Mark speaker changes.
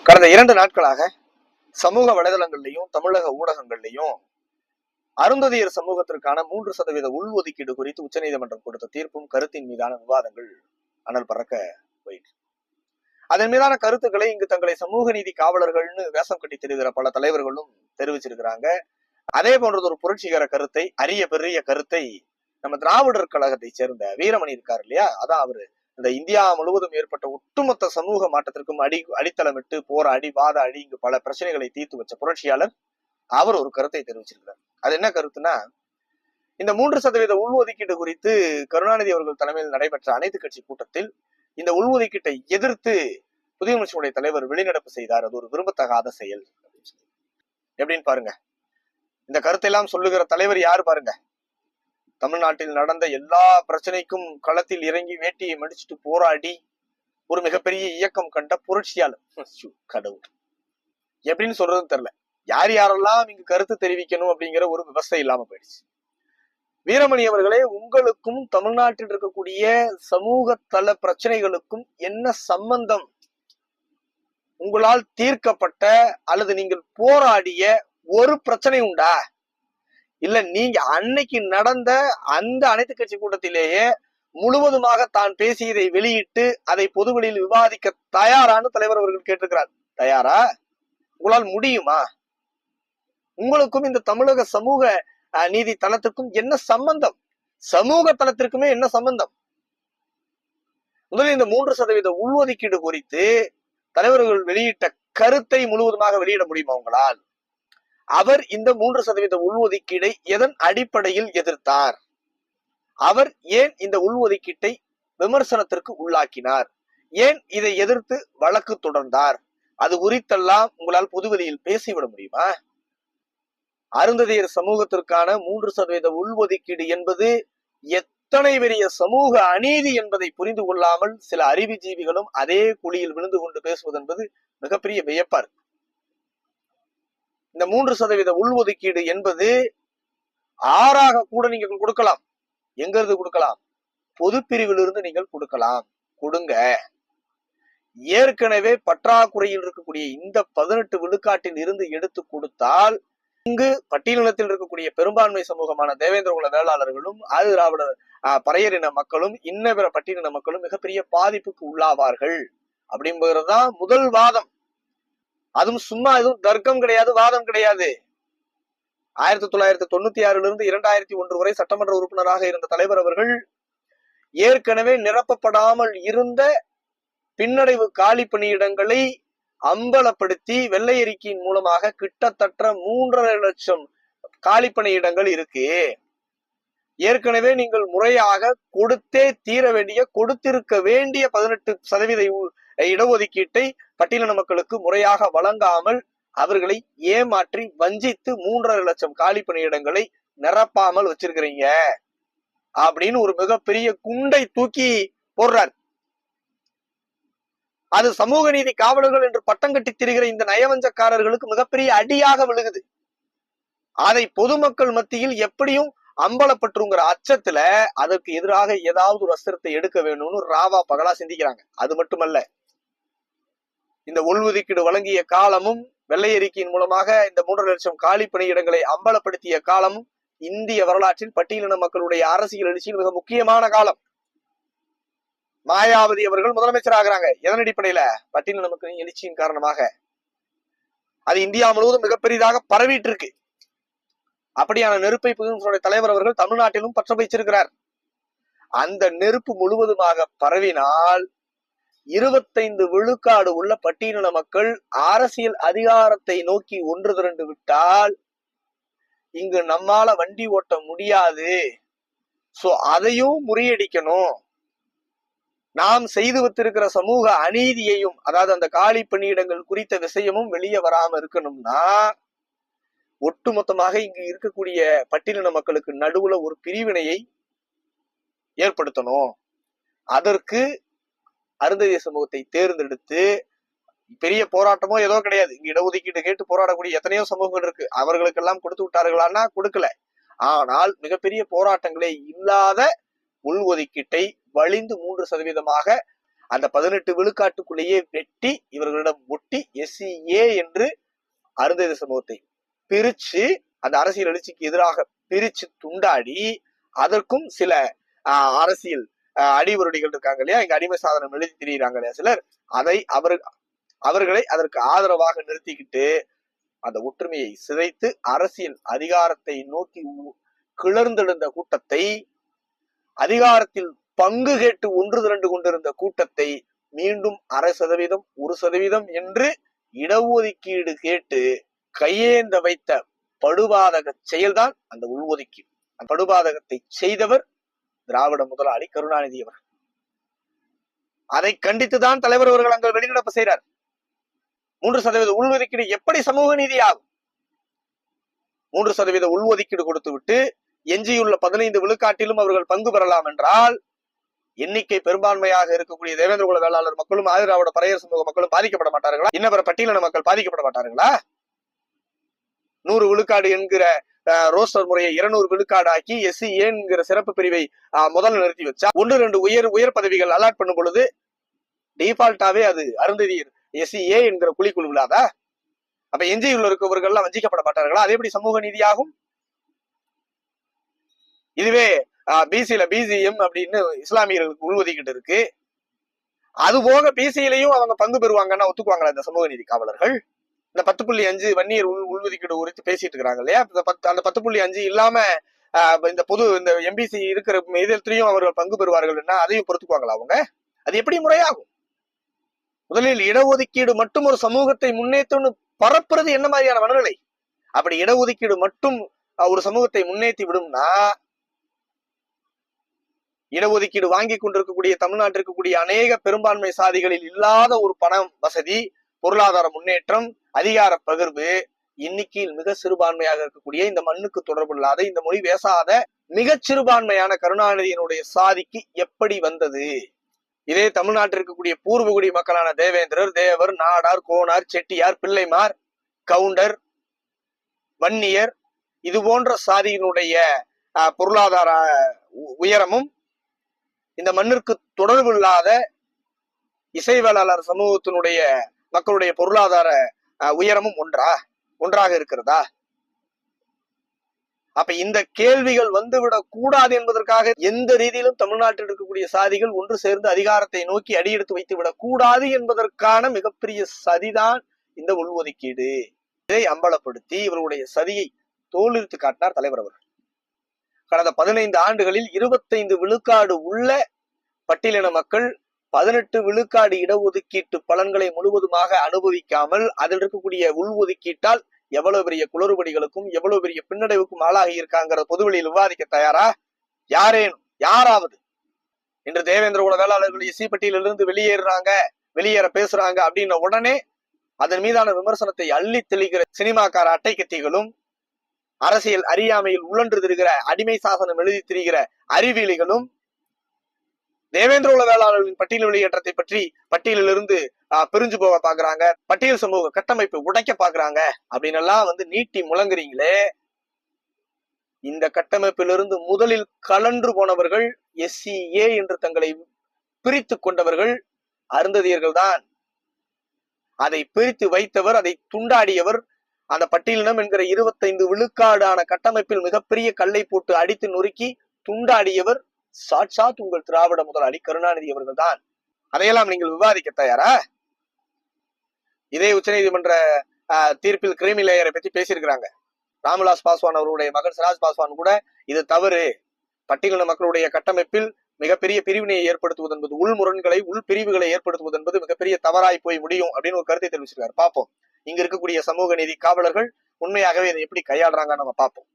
Speaker 1: கடந்த 2 நாட்களாக சமூக வலைதளங்கள்லையும் தமிழக ஊடகங்கள்லையும் அருந்ததியர் சமூகத்திற்கான 3% உள்ஒதுக்கீடு குறித்து உச்சநீதிமன்றம் கொடுத்த தீர்ப்பும் கருத்தின் மீதான விவாதங்கள் அனல் பறக்க போயிட்டு, அதன் மீதான கருத்துக்களை இங்கு தங்களை சமூக நீதி காவலர்கள்னு வேஷம் கட்டி தெரிகிற பல தலைவர்களும் தெரிவிச்சிருக்கிறாங்க. அதே போன்றது ஒரு புரட்சிகர கருத்தை, அரிய பெரிய கருத்தை நம்ம திராவிடர் கழகத்தை சேர்ந்த வீரமணி இருக்காரு இல்லையா, அதான் அவரு இந்த இந்தியா முழுவதும் ஏற்பட்ட ஒட்டுமொத்த சமூக மாற்றத்திற்கும் அடித்தளமிட்டு போராடி வாதாடி இங்கு பல பிரச்சனைகளை தீர்த்து வச்ச புரட்சியாளர் அவர் ஒரு கருத்தை தெரிவிச்சிருக்கிறார். அது என்ன கருத்துனா, இந்த 3% உள்ஒதுக்கீடு குறித்து கருணாநிதி அவர்கள் தலைமையில் நடைபெற்ற அனைத்து கட்சி கூட்டத்தில் இந்த உள்ஒதுக்கீட்டை எதிர்த்து புதிய முயற்சியுடைய தலைவர் வெளிநடப்பு செய்தார். அது ஒரு விரும்பத்தகாத செயல். எப்படின்னு பாருங்க. இந்த கருத்தையெல்லாம் சொல்லுகிற தலைவர் யாரு பாருங்க. தமிழ்நாட்டில் நடந்த எல்லா பிரச்சனைக்கும் களத்தில் இறங்கி வேட்டியை மடிச்சுட்டு போராடி ஒரு மிகப்பெரிய இயக்கம் கண்ட புரட்சியாளர். கடவுள், எப்படின்னு சொல்றது தெரியல. யார் யாரெல்லாம் இங்கு கருத்து தெரிவிக்கணும் அப்படிங்கிற ஒரு விவசாயம் இல்லாம போயிடுச்சு. வீரமணி அவர்களே, உங்களுக்கும் தமிழ்நாட்டில் இருக்கக்கூடிய சமூக தள பிரச்சனைகளுக்கும் என்ன சம்பந்தம்? உங்களால் தீர்க்கப்பட்ட அல்லது நீங்கள் போராடிய ஒரு பிரச்சனை உண்டா? இல்ல நீங்க அன்னைக்கு நடந்த அந்த அனைத்து கட்சி கூட்டத்திலேயே முழுவதுமாக தான் பேசியதை வெளியிட்டு அதை பொதுவெளியில் விவாதிக்க தயாரான்னு தலைவர் அவர்கள் கேட்டிருக்கிறார். தயாரா? உங்களால் முடியுமா? உங்களுக்கும் இந்த தமிழக சமூக நீதி தளத்திற்கும் என்ன சம்பந்தம்? சமூக தளத்திற்குமே என்ன சம்பந்தம்? முதலில் இந்த 3% உள்ஒதுக்கீடு குறித்து தலைவர்கள் வெளியிட்ட கருத்தை முழுவதுமாக வெளியிட முடியுமா உங்களால்? அவர் இந்த 3% உள்ஒதுக்கீடை எதன் அடிப்படையில் எதிர்த்தார்? அவர் ஏன் இந்த உள்ஒதுக்கீட்டை விமர்சனத்திற்கு உள்ளாக்கினார்? ஏன் இதை எதிர்த்து வழக்கு தொடர்ந்தார்? அது குறித்தெல்லாம் உங்களால் பொதுவெளியில் பேசிவிட முடியுமா? அருந்ததியர் சமூகத்திற்கான 3% உள்ஒதுக்கீடு என்பது எத்தனை பெரிய சமூக அநீதி என்பதை புரிந்து கொள்ளாமல் சில அறிவுஜீவிகளும் அதே குழியில் விழுந்து கொண்டு பேசுவது என்பது மிகப்பெரிய வியப்பா இருக்கு. இந்த 3% உள்ஒதுக்கீடு என்பது 6ஆக கூட நீங்கள் கொடுக்கலாம். எங்க இருந்து கொடுக்கலாம்? பொது பிரிவிலிருந்து நீங்கள் கொடுக்கலாம். கொடுங்க. ஏற்கனவே பற்றாக்குறையில் இருக்கக்கூடிய இந்த 18 விழுக்காட்டில் இருந்து எடுத்து கொடுத்தால் இங்கு பட்டியலினத்தில் இருக்கக்கூடிய பெரும்பான்மை சமூகமான தேவேந்திர குல வேளாளர்களும் ஆதி திராவிட பறையரின மக்களும் இன்ன பிற பட்டியலின மக்களும் மிகப்பெரிய பாதிப்புக்கு உள்ளாவார்கள் அப்படிங்கிறதுதான் முதல் வாதம். அதுவும் சும்மா எதுவும் தர்க்கம் கிடையாது, வாதம் கிடையாது. 1996 2001 வரை சட்டமன்ற உறுப்பினராக இருந்த தலைவர் அவர்கள் ஏற்கனவே நிரப்பப்படாமல் இருந்த பின்னடைவு காலி பணியிடங்களை அம்பலப்படுத்தி வெள்ளை அறிக்கையின் மூலமாக கிட்டத்தட்ட 3.5 லட்சம் காலி பணியிடங்கள் இருக்கு. ஏற்கனவே நீங்கள் முறையாக கொடுத்தே தீர வேண்டிய, கொடுத்திருக்க வேண்டிய 18% இடஒதுக்கீட்டை பட்டியலின மக்களுக்கு முறையாக வழங்காமல் அவர்களை ஏமாற்றி வஞ்சித்து 3.5 லட்சம் காலி பணியிடங்களை நிரப்பாமல் வச்சிருக்கிறீங்க அப்படின்னு ஒரு மிகப்பெரிய குண்டை தூக்கி போடுறார். அது சமூக நீதி காவலர்கள் என்று பட்டம் கட்டி திரிகிற இந்த நயவஞ்சக்காரர்களுக்கு மிகப்பெரிய அடியாக விழுகுது. அதை பொதுமக்கள் மத்தியில் எப்படியும் அம்பலப்பட்டுங்கிற அச்சத்துல அதற்கு எதிராக ஏதாவது ஒரு அஸ்திரத்தை எடுக்க வேணும்னு ராவா பகலா சிந்திக்கிறாங்க. அது மட்டுமல்ல, இந்த உள்ஒதுக்கீடு வழங்கிய காலமும் வெள்ளை அறிக்கையின் மூலமாக இந்த 3.5 லட்சம் காலி பணியிடங்களை அம்பலப்படுத்திய காலமும் இந்திய வரலாற்றில் பட்டியலின மக்களுடைய அரசியல் எழுச்சியில் மிக முக்கியமான காலம். மாயாவதி அவர்கள் முதலமைச்சர் ஆகிறாங்க. எதன் அடிப்படையில? பட்டியலின மக்களின் எழுச்சியின் காரணமாக. அது இந்தியா முழுவதும் மிகப்பெரிதாக பரவிட்டு இருக்கு. அப்படியான நெருப்பை புதிய தலைவர் அவர்கள் தமிழ்நாட்டிலும் பற்ற வைச்சிருக்கிறார். அந்த நெருப்பு முழுவதுமாக பரவினால் 25 விழுக்காடு உள்ள பட்டியலின மக்கள் அரசியல் அதிகாரத்தை நோக்கி ஒன்று திரண்டு விட்டால் இங்கு நம்மால வண்டி ஓட்ட முடியாது. சோ அதையும் முறியடிக்கணும். நாம் செய்து வைத்திருக்கிற சமூக அநீதியையும், அதாவது அந்த காலி பணியிடங்கள் குறித்த விஷயமும் வெளியே வராம இருக்கணும்னா ஒட்டுமொத்தமாக இங்கு இருக்கக்கூடிய பட்டியலின மக்களுக்கு நடுவுல ஒரு பிரிவினையை ஏற்படுத்தணும். அதற்கு அருந்ததிய சமூகத்தை தேர்ந்தெடுத்து பெரிய போராட்டமோ ஏதோ கிடையாது. இங்க இடஒதுக்கீடு கேட்டு போராடக்கூடிய எத்தனையோ சமூகங்கள் இருக்கு. அவர்களுக்கெல்லாம் கொடுத்து விட்டார்களான்னா கொடுக்கல. ஆனால் மிகப்பெரிய போராட்டங்களே இல்லாத உள்ஒதுக்கீட்டை வலிந்து 3% அந்த 18 விழுக்காட்டுக்குள்ளேயே வெட்டி இவர்களிடம் ஒட்டி SCA என்று அருந்ததி சமூகத்தை பிரிச்சு அந்த அரசியல் எழுச்சிக்கு எதிராக பிரிச்சு துண்டாடி அதற்கும் சில அரசியல் அடிவருடிகள் இருக்காங்க இல்லையா, இங்க அடிமை சாதனம் எழுதி திரியிறாங்க இல்லையா சிலர், அதை அவர்களை அதற்கு ஆதரவாக நிறுத்திக்கிட்டு அந்த ஒற்றுமையை சிதைத்து அரசியல் அதிகாரத்தை நோக்கி கிளர்ந்தெழுந்த கூட்டத்தை, அதிகாரத்தில் பங்கு கேட்டு ஒன்று திரண்டு கொண்டிருந்த கூட்டத்தை மீண்டும் 0.5% 1% என்று இடஒதுக்கீடு கேட்டு கையேந்த வைத்த படுபாதக செயல்தான் அந்த உள்ஒதுக்கீடு. அந்த படுபாதகத்தை செய்தவர் திராவிட முதலாளி கருணாநிதி அவர். அதை கண்டித்துதான் தலைவர் அவர்கள் அங்கே வெளிநடப்பு செய்கிறார். 3% உள்ஒதுக்கீடு எப்படி சமூக நீதி ஆகும்? 3% உள்ஒதுக்கீடு கொடுத்து விட்டு எஞ்சியுள்ள 15 விழுக்காட்டிலும் அவர்கள் பங்கு பெறலாம் என்றால் எண்ணிக்கை பெரும்பான்மையாக இருக்கக்கூடிய தேவேந்திர குல வேளாளர் மக்களும் ஆதிராவிட பறையர் சமூக மக்களும் பாதிக்கப்பட மாட்டார்களா? இன்ன பட்டியலின மக்கள் பாதிக்கப்பட மாட்டார்களா? 100 விழுக்காடு என்கிற ரோஸ்டர் முறையை 200 விழுக்காடு ஆக்கி SCA என்கிற சிறப்பு பிரிவை முதல்ல நிறுத்தி வச்சா 1-2 உயர் பதவிகள் அலாட் பண்ணும் பொழுது டிஃபால்ட்டாவே அது அருந்ததியர் SCA என்கிற குழிக்குள் விழாதா? அப்ப எஞ்சியுள்ள இருக்கவர்கள் எல்லாம் வஞ்சிக்கப்பட மாட்டார்களா? அது எப்படி சமூக நீதியாகும்? இதுவே பிசில BCM அப்படின்னு இஸ்லாமியர்களுக்கு உள்ஒதுக்கீடு இருக்கு. அது போக பிசியிலையும் அவங்க பங்கு பெறுவாங்கன்னா ஒத்துக்குவாங்களா இந்த சமூக நீதி காவலர்கள்? இந்த 10.5 வன்னியர் உள்ஒதுக்கீடு குறித்து பேசிட்டு இருக்காங்க இல்லையா, அந்த 10.5 இல்லாம இந்த பொது இந்த MBC இருக்கிற இதயத்திலையும் அவர்கள் பங்கு பெறுவார்கள்னா அதையும் பொறுத்துக்குவாங்களா அவங்க? அது எப்படி முறையாகும்? முதலில் இடஒதுக்கீடு மட்டும் ஒரு சமூகத்தை முன்னேற்றம்னு பரப்புறது என்ன மாதிரியான மனநிலை? அப்படி இடஒதுக்கீடு மட்டும் ஒரு சமூகத்தை முன்னேற்றி விடும்னா, இடஒதுக்கீடு வாங்கி கொண்டிருக்கக்கூடிய தமிழ்நாட்டில் இருக்கக்கூடிய அநேக பெரும்பான்மை சாதிகளில் இல்லாத ஒரு பணம் வசதி, பொருளாதார முன்னேற்றம், அதிகார பகிர்வு, எண்ணிக்கையில் மிக சிறுபான்மையாக இருக்கக்கூடிய இந்த மண்ணுக்கு தொடர்பு இல்லாத இந்த மொழி பேசாத மிகச் சிறுபான்மையான கருணாநிதியினுடைய சாதிக்கு எப்படி வந்தது? இதே தமிழ்நாட்டில் இருக்கக்கூடிய பூர்வகுடி மக்களான தேவேந்திரர், தேவர், நாடார், கோனார், செட்டியார், பிள்ளைமார், கவுண்டர், வன்னியர், இது போன்ற சாதியினுடைய பொருளாதார உயரமும் இந்த மண்ணிற்கு தொடர்பு இல்லாத இசைவேளாளர் சமூகத்தினுடைய மக்களுடைய பொருளாதார உயரமும் ஒன்றாக இருக்கிறதா? அப்ப இந்த கேள்விகள் வந்துவிடக் கூடாது என்பதற்காக எந்த ரீதியிலும் தமிழ்நாட்டில் இருக்கக்கூடிய சாதிகள் ஒன்று சேர்ந்து அதிகாரத்தை நோக்கி அடியெடுத்து வைத்து விடக் கூடாது என்பதற்கான மிகப்பெரிய சதிதான் இந்த உள்ஒதுக்கீடு. இதை அம்பலப்படுத்தி இவருடைய சதியை தோலுரித்து காட்டினார் தலைவர் அவர். கடந்த 15 ஆண்டுகளில் 25 விழுக்காடு உள்ள பட்டியலின மக்கள் 18 விழுக்காடு இடஒதுக்கீட்டு பலன்களை முழுவதுமாக அனுபவிக்காமல் அதில் இருக்கக்கூடிய உள்ஒதுக்கீட்டால் எவ்வளவு பெரிய குளறுபடிகளுக்கும் எவ்வளவு பெரிய பின்னடைவுக்கும் ஆளாகி இருக்காங்கிற பொதுவெளியில் விவாதிக்க தயாரா? யாராவது இன்று தேவேந்திர குல வேளாளர்கள் SC பட்டியலிருந்து வெளியேற பேசுறாங்க அப்படின்ன உடனே அதன் மீதான விமர்சனத்தை அள்ளி தெளிக்கிற சினிமாக்கார அட்டை கத்திகளும், அரசியல் அறியாமையில் உழன்று திரிகிற அடிமை சாசனம் எழுதி திரிகிற அறிவியலிகளும் தேவேந்திர குல வேளாளர்களின் பட்டியல் வெளியேற்றத்தை பற்றி பட்டியலிலிருந்து பிரிஞ்சு போக பாக்குறாங்க, பட்டியல் சமூக கட்டமைப்பை உடைக்க பாக்குறாங்க அப்படின்னு எல்லாம் நீட்டி முழங்குறீங்களே. இந்த கட்டமைப்பிலிருந்து முதலில் கலன்று போனவர்கள் SCA என்று தங்களை பிரித்து கொண்டவர்கள் அருந்ததியர்கள் தான். அதை பிரித்து வைத்தவர், அதை துண்டாடியவர், அந்த பட்டியலினம் என்கிற 25 விழுக்காடான கட்டமைப்பில் மிகப்பெரிய கல்லை போட்டு அடித்து நொறுக்கி துண்டாடியவர் சாட்சாத் உங்கள் திராவிட முதலாளி கருணாநிதி அவர்கள் தான். அதையெல்லாம் நீங்கள் விவாதிக்க தயாரா? இதே உச்சநீதிமன்ற தீர்ப்பில் கிரிமி லேயரை பத்தி பேசியிருக்கிறாங்க. ராம்விலாஸ் பாஸ்வான் அவருடைய மகன் சிராஜ் பாஸ்வான் கூட இது தவறு, பட்டியலின மக்களுடைய கட்டமைப்பில் மிகப்பெரிய பிரிவினையை ஏற்படுத்துவது என்பது, உள் முரண்களை உள் பிரிவுகளை ஏற்படுத்துவது என்பது மிகப்பெரிய தவறாய் போய் முடியும் அப்படின்னு ஒரு கருத்தை தெரிவிச்சிருக்காரு. பார்ப்போம் இங்க இருக்கக்கூடிய சமூக நீதி காவலர்கள் உண்மையாகவே இதை எப்படி கையாளுறாங்க நம்ம பார்ப்போம்.